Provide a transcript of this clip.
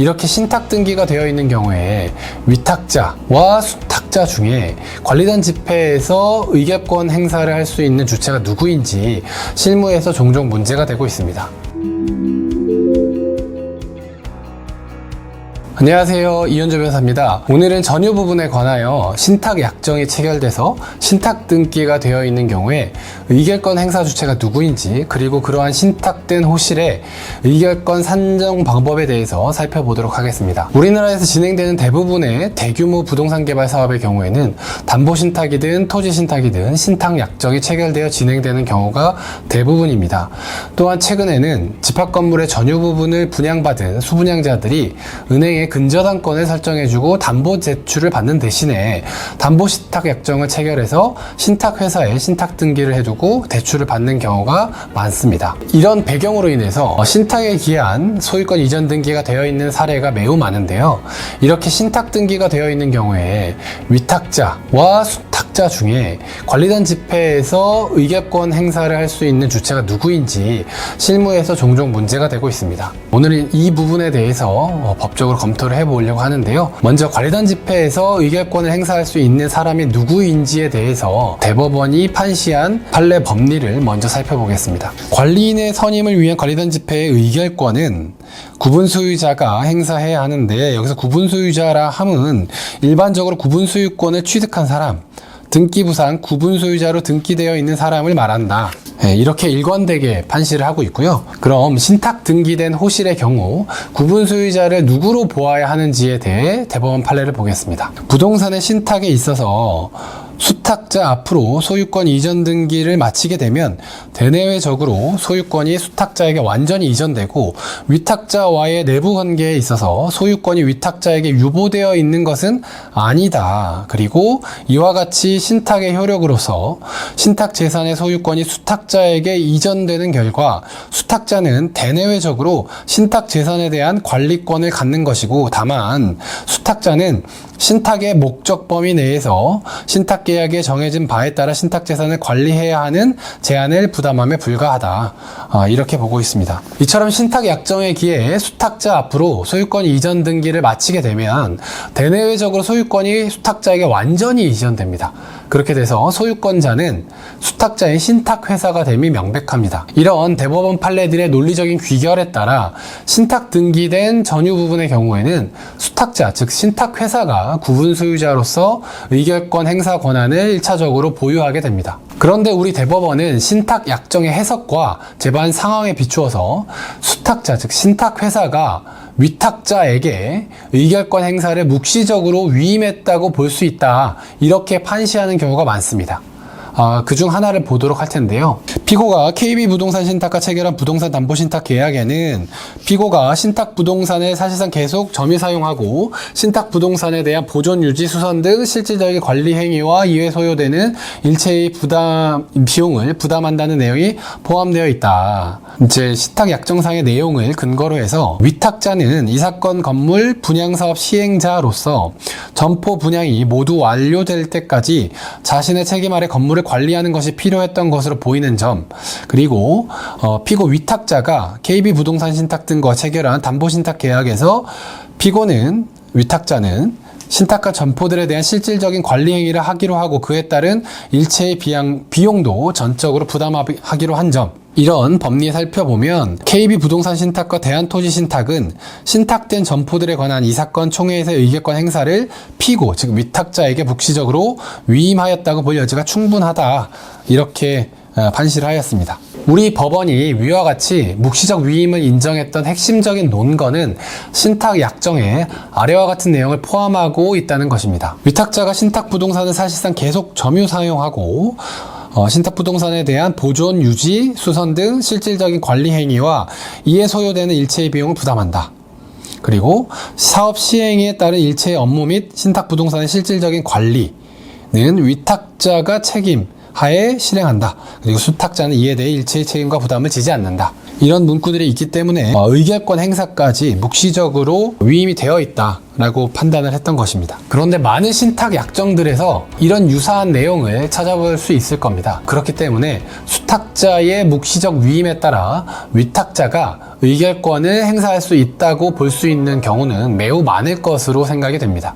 이렇게 신탁 등기가 되어 있는 경우에 위탁자와 수탁자 중에 관리단 집회에서 의결권 행사를 할 수 있는 주체가 누구인지 실무에서 종종 문제가 되고 있습니다. 안녕하세요, 이현조 변호사입니다. 오늘은 전유 부분에 관하여 신탁 약정이 체결돼서 신탁 등기가 되어 있는 경우에 의결권 행사 주체가 누구인지, 그리고 그러한 신탁된 호실의 의결권 산정 방법에 대해서 살펴보도록 하겠습니다. 우리나라에서 진행되는 대부분의 대규모 부동산 개발 사업의 경우에는 담보신탁이든 토지신탁이든 신탁 약정이 체결되어 진행되는 경우가 대부분입니다. 또한 최근에는 집합건물의 전유 부분을 분양받은 수분양자들이 은행에 근저당권을 설정해주고 담보 제출을 받는 대신에 담보신탁 약정을 체결해서 신탁회사에 신탁 등기를 해두고 대출을 받는 경우가 많습니다. 이런 배경으로 인해서 신탁에 기한 소유권 이전 등기가 되어 있는 사례가 매우 많은데요. 이렇게 신탁 등기가 되어 있는 경우에 위탁자와 수탁자 중에 관리단 집회에서 의결권 행사를 할 수 있는 주체가 누구인지 실무에서 종종 문제가 되고 있습니다. 오늘은 이 부분에 대해서 법적으로 검토를 해보려고 하는데요. 먼저 관리단 집회에서 의결권을 행사할 수 있는 사람이 누구인지에 대해서 대법원이 판시한 판례 법리를 먼저 살펴보겠습니다. 관리인의 선임을 위한 관리단 집회의 의결권은 구분소유자가 행사해야 하는데, 여기서 구분소유자라 함은 일반적으로 구분소유권을 취득한 사람, 등기부상 구분소유자로 등기되어 있는 사람을 말한다. 이렇게 일관되게 판시를 하고 있고요. 그럼 신탁 등기된 호실의 경우 구분소유자를 누구로 보아야 하는지에 대해 대법원 판례를 보겠습니다. 부동산의 신탁에 있어서 수탁자 앞으로 소유권 이전 등기를 마치게 되면 대내외적으로 소유권이 수탁자에게 완전히 이전되고, 위탁자와의 내부 관계에 있어서 소유권이 위탁자에게 유보되어 있는 것은 아니다. 그리고 이와 같이 신탁의 효력으로서 신탁 재산의 소유권이 수탁자에게 이전되는 결과 수탁자는 대내외적으로 신탁 재산에 대한 관리권을 갖는 것이고, 다만 수탁자는 신탁의 목적 범위 내에서 신탁 계약에 정해진 바에 따라 신탁 재산을 관리해야 하는 제한을 부담함에 불과하다. 이렇게 보고 있습니다. 이처럼 신탁 약정에 기해 수탁자 앞으로 소유권 이전 등기를 마치게 되면 대내외적으로 소유권이 수탁자에게 완전히 이전됩니다. 그렇게 돼서 소유권자는 수탁자의 신탁회사가 됨이 명백합니다. 이런 대법원 판례들의 논리적인 귀결에 따라 신탁 등기된 전유 부분의 경우에는 수탁자, 즉 신탁회사가 구분소유자로서 의결권 행사 권한을 1차적으로 보유하게 됩니다. 그런데 우리 대법원은 신탁 약정의 해석과 재반 상황에 비추어서 수탁자, 즉 신탁회사가 위탁자에게 의결권 행사를 묵시적으로 위임했다고 볼 수 있다, 이렇게 판시하는 경우가 많습니다. 그중 하나를 보도록 할 텐데요. 피고가 KB부동산 신탁과 체결한 부동산 담보신탁 계약에는 피고가 신탁부동산을 사실상 계속 점유 사용하고 신탁부동산에 대한 보존, 유지, 수선 등 실질적인 관리 행위와 이에 소요되는 일체의 비용을 부담한다는 내용이 포함되어 있다. 이제 신탁 약정상의 내용을 근거로 해서 위탁자는 이 사건 건물 분양사업 시행자로서 점포 분양이 모두 완료될 때까지 자신의 책임 아래 건물을 관리하는 것이 필요했던 것으로 보이는 점, 그리고 피고 위탁자가 KB부동산 신탁 등과 체결한 담보신탁 계약에서 위탁자는 신탁과 점포들에 대한 실질적인 관리 행위를 하기로 하고 그에 따른 일체의 비용도 전적으로 부담하기로 한 점, 이런 법리에 살펴보면 KB부동산 신탁과 대한토지신탁은 신탁된 점포들에 관한 이 사건 총회에서의 의결권 행사를 피고, 즉 위탁자에게 묵시적으로 위임하였다고 볼 여지가 충분하다, 이렇게 판시를 하였습니다. 우리 법원이 위와 같이 묵시적 위임을 인정했던 핵심적인 논거는 신탁 약정에 아래와 같은 내용을 포함하고 있다는 것입니다. 위탁자가 신탁부동산을 사실상 계속 점유 사용하고 신탁부동산에 대한 보존, 유지, 수선 등 실질적인 관리 행위와 이에 소요되는 일체의 비용을 부담한다. 그리고 사업 시행에 따른 일체의 업무 및 신탁부동산의 실질적인 관리는 위탁자가 책임하에 실행한다. 그리고 수탁자는 이에 대해 일체의 책임과 부담을 지지 않는다. 이런 문구들이 있기 때문에 의결권 행사까지 묵시적으로 위임이 되어 있다라고 판단을 했던 것입니다. 그런데 많은 신탁 약정들에서 이런 유사한 내용을 찾아볼 수 있을 겁니다. 그렇기 때문에 수탁자의 묵시적 위임에 따라 위탁자가 의결권을 행사할 수 있다고 볼 수 있는 경우는 매우 많을 것으로 생각이 됩니다.